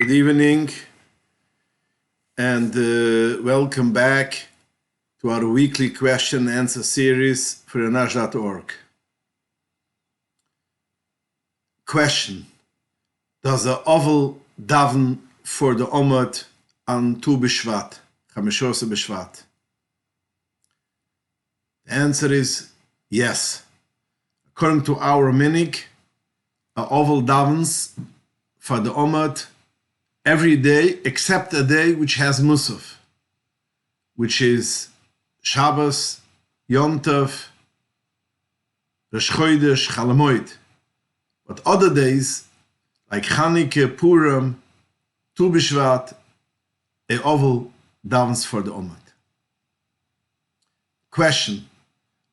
Good evening and welcome back to our weekly question and answer series for Anash.org. Question: does the oval daven for the Omad on Tu B'Shvat, Chameshose B'Shvat? The answer is yes. According to our minig, a oval davens for the Omad every day except a day which has Musaf, which is Shabbos, Yom Tov, Rosh Chodesh, Chol Hamoed. But other days, like Chanukah, Purim, Tu B'Shvat, a oval davens for the Omad. Question: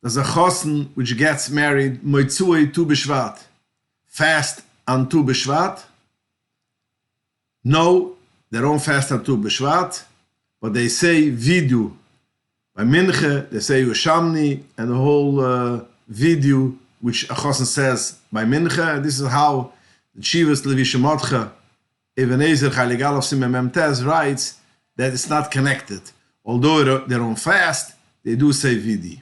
does a chosen which gets married Moitzuei Tu B'Shvat fast on Tu B'Shvat? No, they don't fast on Tu B'Shvat, but they say Vidu. By Minche, they say Yushamni, and the whole Vidu, which a chosen says by Minche. This is how the Chivas Levi Shemotcha, Ebenezer Chayligal of Simem Memtez writes that it's not connected. Although they don't fast, they do say Vidi.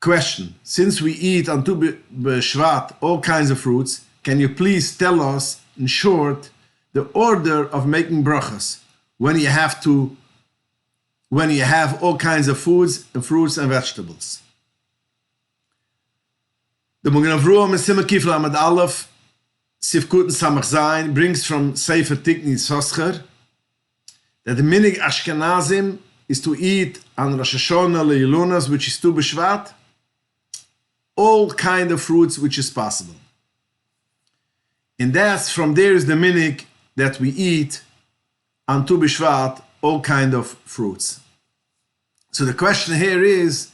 Question: since we eat on Tu B'Shvat all kinds of fruits, can you please tell us in short the order of making brachas when you have all kinds of foods and fruits and vegetables? The Magen Avraham Mesima Kifla Amad Aleph Sifkut Samach Zayin brings from Sefer Tikni Soscher that the minig Ashkenazim is to eat on Rosh Hashanah Leilunas, which is Tu B'Shvat, all kind of fruits which is possible. And that's from there is the minig that we eat on Tu B'Shvat all kind of fruits. So the question here is,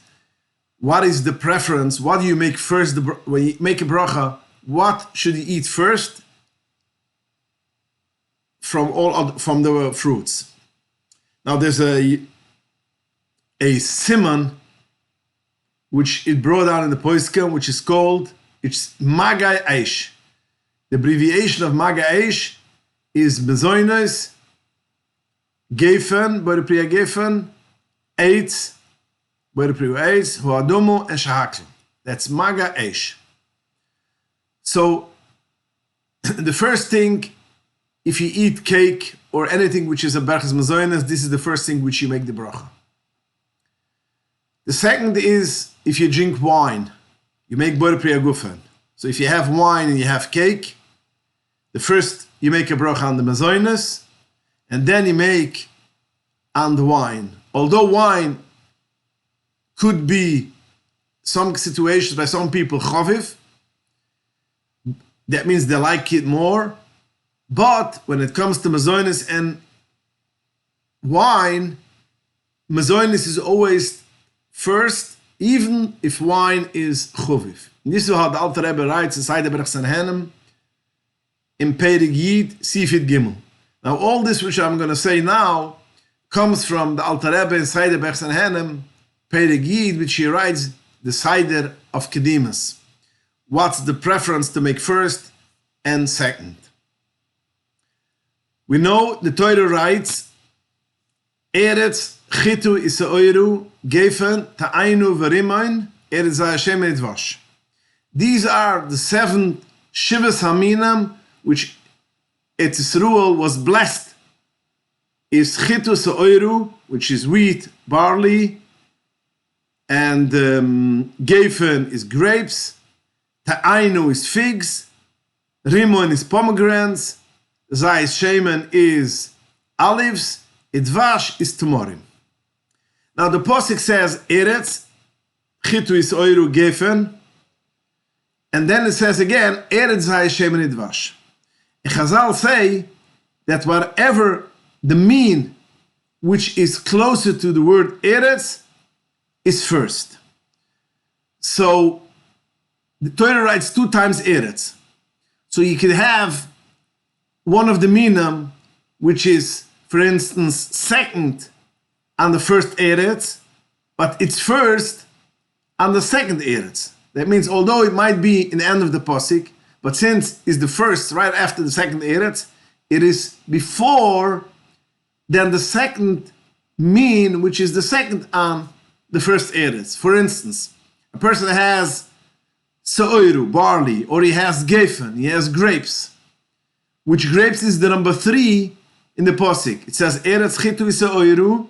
what is the preference? What do you make first? When you make a bracha, what should you eat first from the fruits? Now there's a siman which it brought down in the Poiskim, which is called, it's Magai Eish. The abbreviation of Magai Eish is Bezoines, Gefen, Bore Priya Gefen, Eitz, Bore Priya Eitz, Hoadomo, and Shahakl. That's Magai Eish. So, the first thing, if you eat cake or anything which is a Berches Mezoines, this is the first thing which you make the bracha. The second is, if you drink wine, you make Bore Priya Gufen. So if you have wine and you have cake, the first you make a bracha on the mezoines, and then you make on the wine. Although wine could be some situations by some people chaviv, that means they like it more. But when it comes to mezoines and wine, mezoines is always first, even if wine is chaviv. This is how the Alter Rebbe writes inside the Berach Sanhenim in Perek Yid Sifit Gimel. Now all this which I'm going to say now comes from the Alter Rebbe inside the Berach Sanhenim, Perek Yid, which he writes the Seder of Kedimas. What's the preference to make first and second? We know the Torah writes, Eretz Chitu Isa'oiru Gefen Ta'ainu V'Rimoin Eretz Hashem Edvash. These are the 7 Shivas Haminam which Eretz Yisrael was blessed. Is Chitus Oiru, which is wheat, barley, and Gefen is grapes, Ta'ainu is figs, Rimon is pomegranates, Zayis Shemen is olives, Idvash is timorim. Now the Pasuk says Eretz, Chitu is Oiru Gefen, and then it says again, Eretz Zayis Shemen Idvash. And Chazal say that whatever the mean which is closer to the word Eretz is first. So the Torah writes 2 times Eretz. So you could have one of the minam which is, for instance, second on the first Eretz, but it's first on the second Eretz. That means although it might be in the end of the Pasuk, But since it's the first, right after the second Eretz, it is before then the second mean, which is the second on the first Eretz. For instance, a person has Sa'oiru, barley, or he has Gefen, he has grapes. Which grapes is the number 3 in the Posik. It says Eretz Chitu Sa'oiru,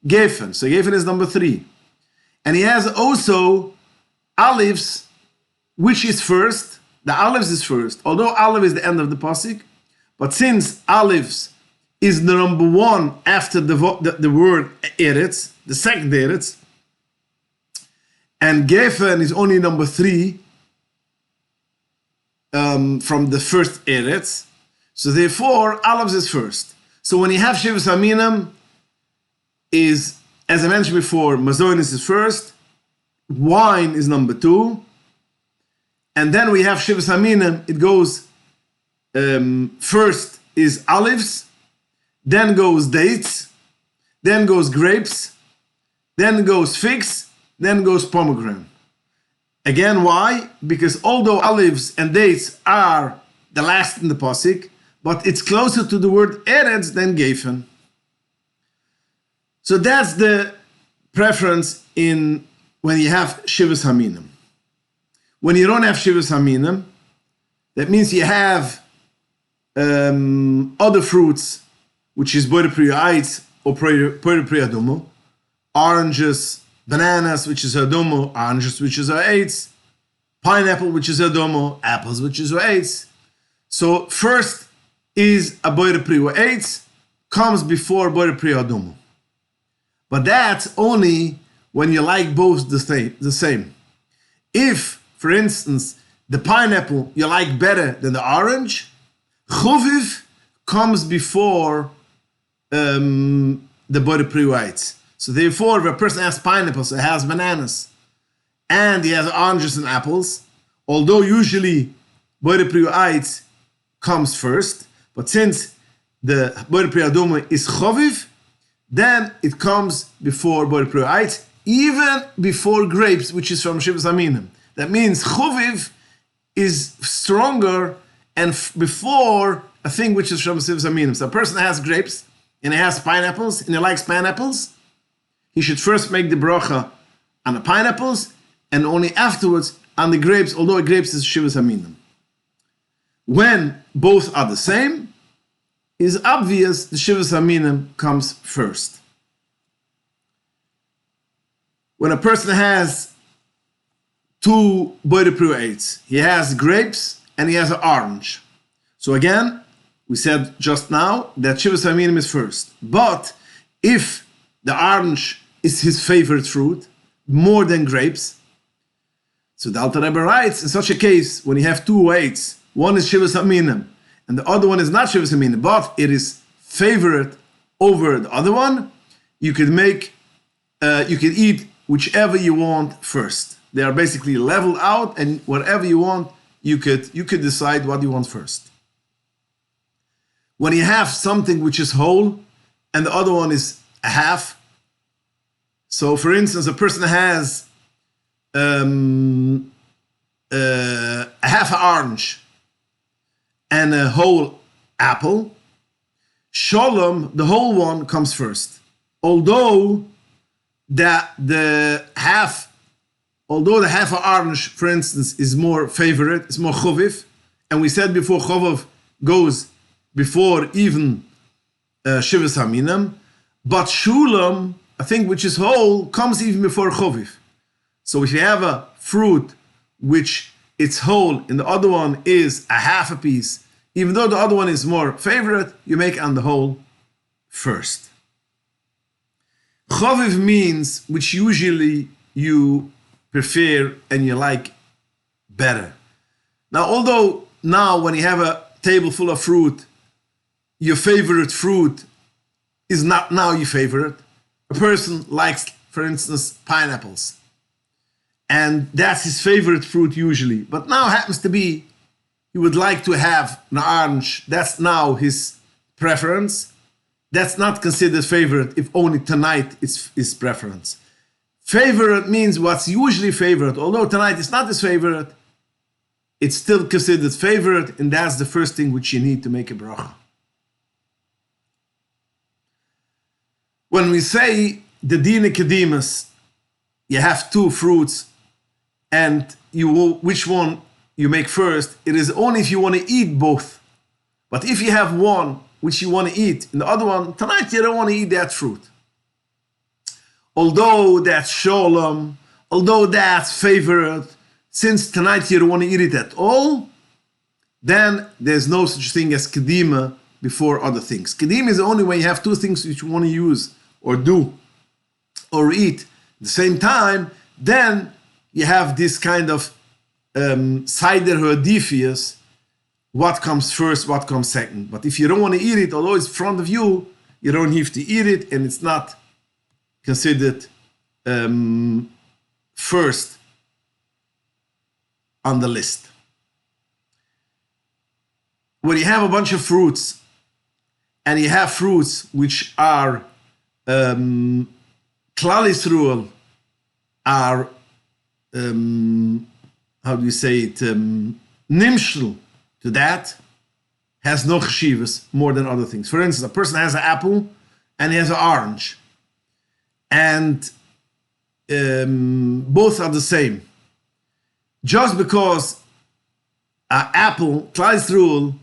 Gefen. So Gefen is number 3. And he has also olives, which is first. The olives is first. Although olive is the end of the Pasuk, but since olives is the number 1 after the word Eretz, the second Eretz, and Gefen is only number 3 from the first Eretz, so therefore olives is first. So when you have Shivas Aminim, is, as I mentioned before, Mazonis is first, wine is number 2, and then we have Shivas Aminim, it goes, first is olives, then goes dates, then goes grapes, then goes figs, then goes pomegranate. Again, why? Because although olives and dates are the last in the Pasuk, but it's closer to the word Eretz than Gefen. So that's the preference in when you have Shivas Haminim. When you don't have Shivas Haminim, that means you have other fruits, which is Boire Priya or Boire Priya Adumo, oranges, bananas, which is Adumo, oranges, which is Eitz, pineapple, which is Adumo, apples, which is Eitz. So first is a Boire Priya Eitz, comes before Boire Priya Adumo. But that's only when you like both the same. If, for instance, the pineapple you like better than the orange, Choviv comes before the Boire Priya Eitz. So therefore, if a person has pineapples, so he has bananas, and he has oranges and apples, although usually Boire Priya Eitz comes first, but since the Boire Priya Adumo is Choviv, then it comes before Boire Priya Eitz, even before grapes, which is from Shivas Aminim. That means Choviv is stronger and before a thing which is from Shivas Aminim. So a person has grapes, and he has pineapples, and he likes pineapples, he should first make the bracha on the pineapples, and only afterwards on the grapes, although grapes is Shivas Aminim. When both are the same, is obvious the Shivas Aminim comes first. When a person has 2 Boire Priya Eitz, he has grapes and he has an orange. So again, we said just now that Shivas Aminim is first. But if the orange is his favorite fruit, more than grapes, so the Alter Rebbe writes, in such a case, when you have 2 weights, one is Shivas Aminim, and the other one is not Shivas Aminim, but it is favorite over the other one, you could eat whichever you want first. They are basically leveled out, and whatever you want, you could decide what you want first. When you have something which is whole, and the other one is a half, so for instance, a person has a half orange and a whole apple, Shalom, the whole one comes first. Although the half orange, for instance, is more favorite, it's more choviv, and we said before choviv goes before even Shivas Aminim, but Shulam, a thing which is whole, comes even before choviv. So if you have a fruit which it's whole and the other one is a half a piece, even though the other one is more favorite, you make on the whole first. Choviv means which usually you prefer and you like better. Now, although now when you have a table full of fruit, your favorite fruit is not now your favorite. A person likes, for instance, pineapples, and that's his favorite fruit usually. But now happens to be he would like to have an orange. That's now his preference. That's not considered favorite if only tonight it's his preference. Favorite means what's usually favorite. Although tonight is not his favorite, it's still considered favorite, and that's the first thing which you need to make a bracha. When we say the dina kedimus, you have two fruits, and which one you make first, it is only if you want to eat both. But if you have one which you want to eat, and the other one, tonight you don't want to eat that fruit. Although that's sholem, although that's favorite, since tonight you don't want to eat it at all, then there's no such thing as kedima before other things. Kedima is only when you have two things which you want to use or do or eat at the same time, then you have this kind of Seider Hodifius, what comes first, what comes second. But if you don't want to eat it, although it's in front of you, you don't have to eat it, and it's not considered first on the list. When you have a bunch of fruits, and you have fruits which are Klal Yisrael, are how do you say it, nimshel to that, has no cheshivas more than other things. For instance, a person has an apple and he has an orange, and both are the same. Just because an apple, Klal Yisrael,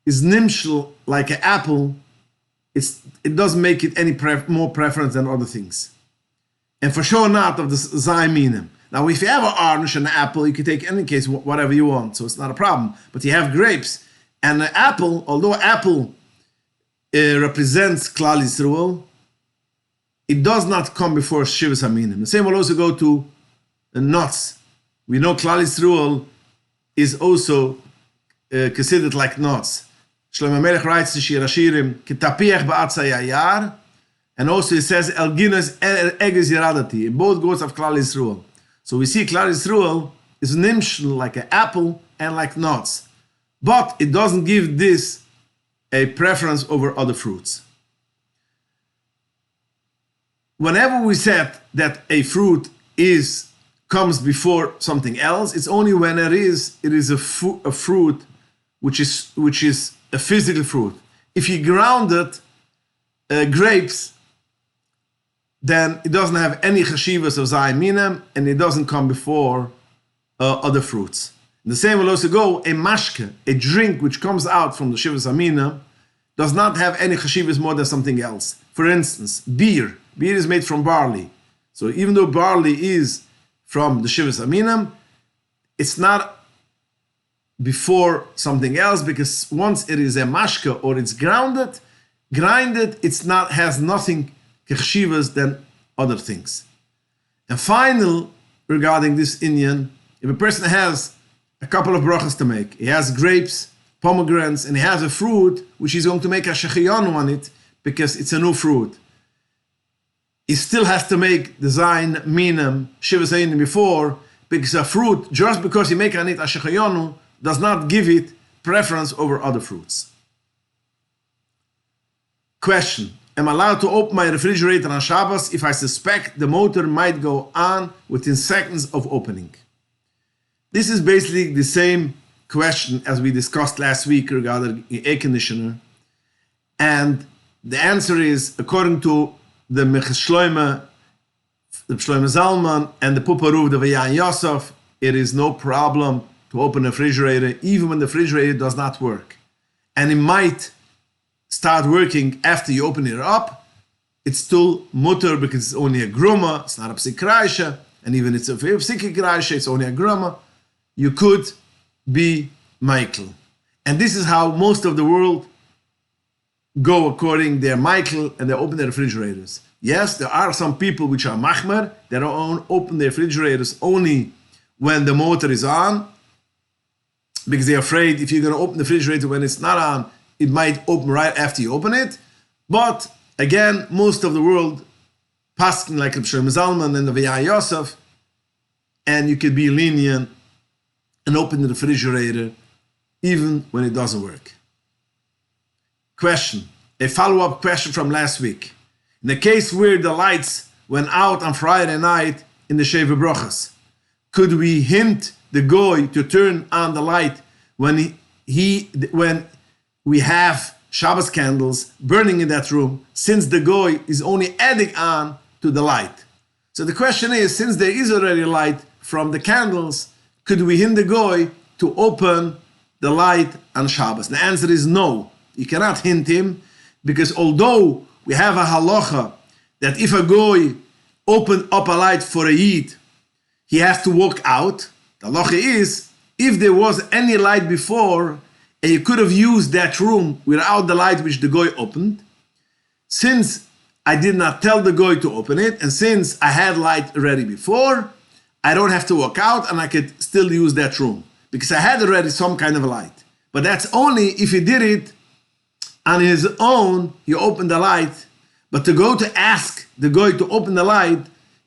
is nimshel like an apple, it doesn't make it any more preference than other things. And for sure not of the Zayminim. Now, if you have an orange and an apple, you can take, in any case, whatever you want, so it's not a problem. But you have grapes, and an apple, although apple represents Klal Yisrael, it does not come before Shivas Aminim. The same will also go to nuts. We know Klal Yisrael is also considered like nuts. Shlomo Melech writes in Shir Hashirim, K'tapiach ba'atzay hayar, and also it says, El Ginas Eges Yiradati. It both goes of Klal Yisrael. So we see Klal Yisrael is nimshel like an apple and like nuts. But it doesn't give this a preference over other fruits. Whenever we said that a fruit comes before something else, it's only when it is a fruit which is a physical fruit. If you grounded grapes, then it doesn't have any cheshivas of zayminam, and it doesn't come before other fruits. The same will also go, a mashke, a drink which comes out from the shivas aminam, does not have any cheshivas more than something else. For instance, beer. Beer is made from barley. So even though barley is from the shivas aminam, it's not before something else, because once it is a mashke or it's grinded, it's not, has nothing kechshivas than other things. And final, regarding this Inyan, if a person has a couple of brachas to make, he has grapes, pomegranates, and he has a fruit which he's going to make a shechiyanu on it because it's a new fruit, he still has to make the zayin minam shivas einim before, because a fruit, just because he make on it a shechiyanu, does not give it preference over other fruits. Question: am I allowed to open my refrigerator on Shabbos if I suspect the motor might go on within seconds of opening? This is basically the same question as we discussed last week regarding air conditioner. And the answer is, according to the Shlomo Zalman and the Puparuv, the Vayan Yosef, it is no problem to open a refrigerator even when the refrigerator does not work. And it might start working after you open it up. It's still mutter because it's only a gruma, it's not a psik raisha, and even it's a psik raisha, it's only a gruma. You could be Michael. And this is how most of the world go according their Michael, and they open their refrigerators. Yes, there are some people which are machmer, that open their refrigerators only when the motor is on, because they're afraid if you're going to open the refrigerator when it's not on, it might open right after you open it. But again, most of the world passing like Reb Shlomo Zalman and the Vayan Yosef, and you could be lenient and open the refrigerator even when it doesn't work. Question, a follow-up question from last week. In the case where the lights went out on Friday night in the Sheva Brochas, could we hint the goy to turn on the light when when we have Shabbos candles burning in that room, since the goy is only adding on to the light. So the question is, since there is already light from the candles, could we hinder the goy to open the light on Shabbos? The answer is no. You cannot hint him, because although we have a halacha that if a goy opened up a light for a Yid, he has to walk out. The halacha is, if there was any light before, and you could have used that room without the light which the goy opened, since I did not tell the goy to open it, and since I had light already before, I don't have to walk out and I could still use that room, because I had already some kind of light. But that's only if he did it on his own, he opened the light. But to go to ask the goy to open the light,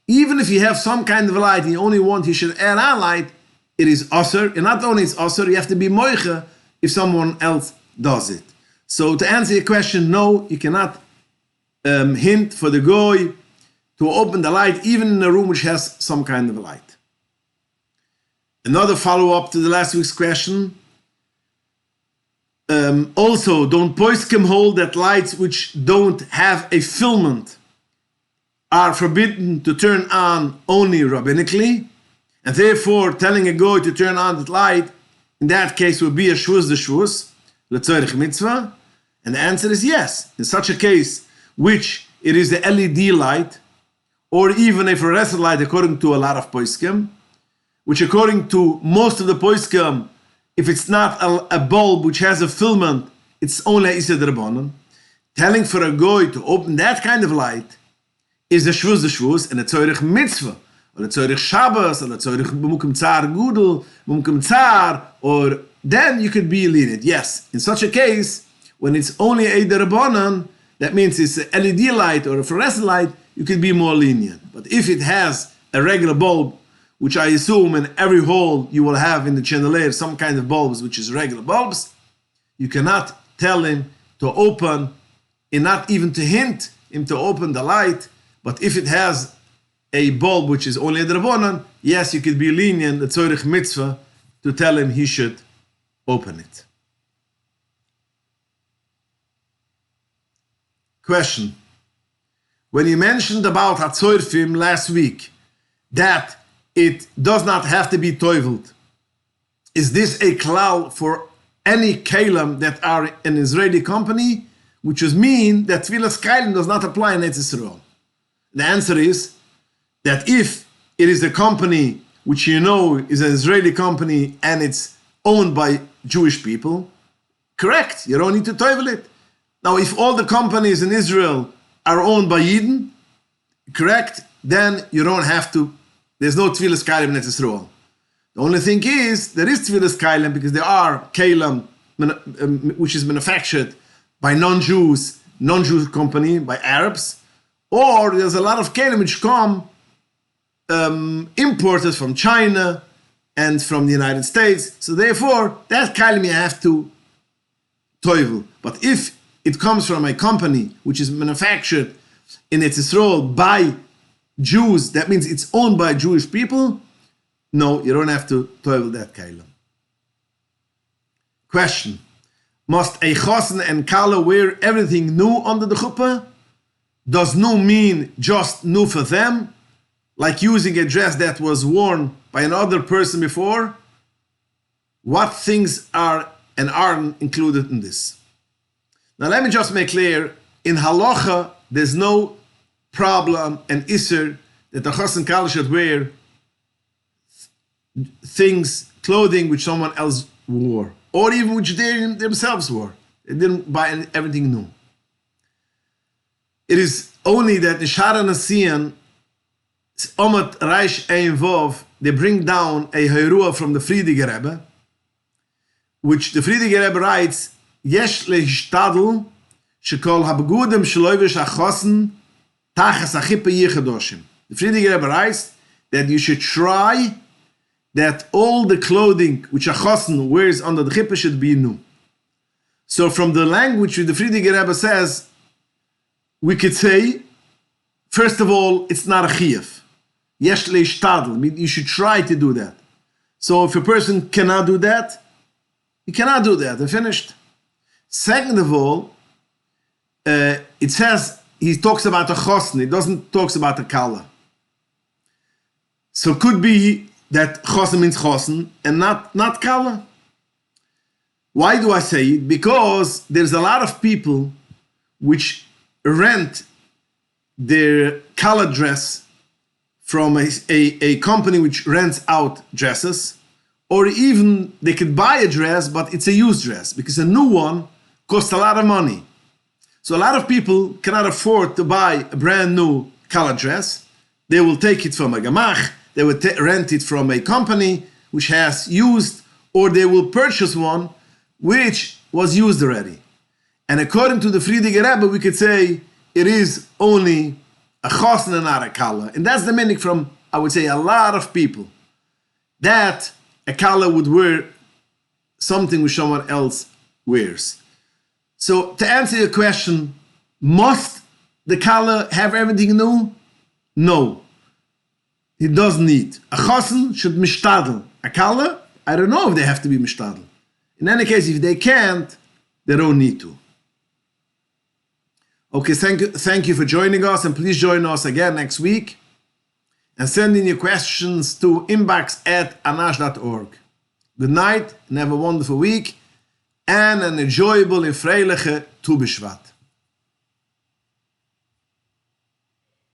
even if you have some kind of light, and you only want he should add on light, it is osur. And not only is osur, you have to be moiche if someone else does it. So to answer your question, no, you cannot hint for the goy to open the light, even in a room which has some kind of light. Another follow-up to the last week's question. Also, don't poskim hold that lights which don't have a filament are forbidden to turn on only rabbinically, and therefore telling a goy to turn on the light in that case would be a shvus de shvus, letzorich mitzvah? And the answer is yes. In such a case, which it is the LED light, or even a fluorescent light according to a lot of poskim, which according to most of the poskim, if it's not a bulb which has a filament, it's only Isser D'Rabbanan. Telling for a goy to open that kind of light is a shvus de shvus, and a tzorich mitzvah, or a tzorich Shabbos, or a tzorich b'mukim tzar gudel, b'mukim tzar, or then you could be lenient. Yes, in such a case, when it's only a D'Rabbanan, that means it's an LED light or a fluorescent light, you could be more lenient. But if it has a regular bulb, which I assume in every hole you will have in the chandelier some kind of bulbs, which is regular bulbs, you cannot tell him to open, and not even to hint him to open the light. But if it has a bulb which is only a D'Rabbanan, yes, you could be lenient, the tzorich mitzvah, to tell him he should open it. Question. When you mentioned about Hatzorfim last week, that it does not have to be toivelt, is this a klal for any kalim that are an Israeli company, which would mean that Tfilas Kailim does not apply in Eretz Yisrael? The answer is that if it is a company which you know is an Israeli company and it's owned by Jewish people, correct, you don't need to toivel it. Now, if all the companies in Israel are owned by Yidden, correct, then you don't have to, there's no Tfilas Kailim in Eretz Yisrael. The only thing is, there is Tfilas Kailim because there are Kailim which is manufactured by non-Jews, non-Jewish company, by Arabs, or there's a lot of Kailim which come imported from China and from the United States. So therefore, that Kailim you have to toivel. But if it comes from a company which is manufactured in Eretz Yisrael by Jews, that means it's owned by Jewish people, no, you don't have to toivel that kailim. Question. Must a chosen and kala wear everything new under the chuppah? Does new mean just new for them? Like using a dress that was worn by another person before? What things are and aren't included in this? Now let me just make clear, in halacha, there's no problem and isser that the chos and kala should wear things, clothing which someone else wore, or even which they themselves wore. They didn't buy everything new. It is only that the Shara Nasiyan, Omat Reish Ein they bring down a Heirua from the Friedige Rebbe, which the Friedige Rebbe writes, Yesh lehishtadl shekol habegudem shloivish achosen tachas achippe yichadoshim. The Friedige Rebbe writes that you should try that all the clothing which a chosen wears under the chippah should be new. So from the language which the Friedige Rebbe says, we could say, first of all, it's not a chiyuv. Yesh leishtadl, you should try to do that. So if a person cannot do that, he cannot do that, and finished. Second of all, it says, he talks about a chosn, it doesn't talk about a kala. So it could be that chosn means chosn and not kala. Why do I say it? Because there's a lot of people which rent their kala dress from a company which rents out dresses, or even they could buy a dress, but it's a used dress, because a new one costs a lot of money. So a lot of people cannot afford to buy a brand new kala dress. They will take it from a gamach, they will rent it from a company which has used, or they will purchase one which was used already. And according to the Friediger Rebbe, we could say it is only a chosn and not a kala. And that's the meaning from, I would say, a lot of people, that a kala would wear something which someone else wears. So to answer your question, must the kala have everything new? No. It doesn't need. A chosn should mishtadel. A kala, I don't know if they have to be mishtadel. In any case, if they can't, they don't need to. Okay, thank you for joining us, and please join us again next week. And send in your questions to inbox@Anash.org. Good night, and have a wonderful week, and an enjoyable and freiliche Tu B'Shvat.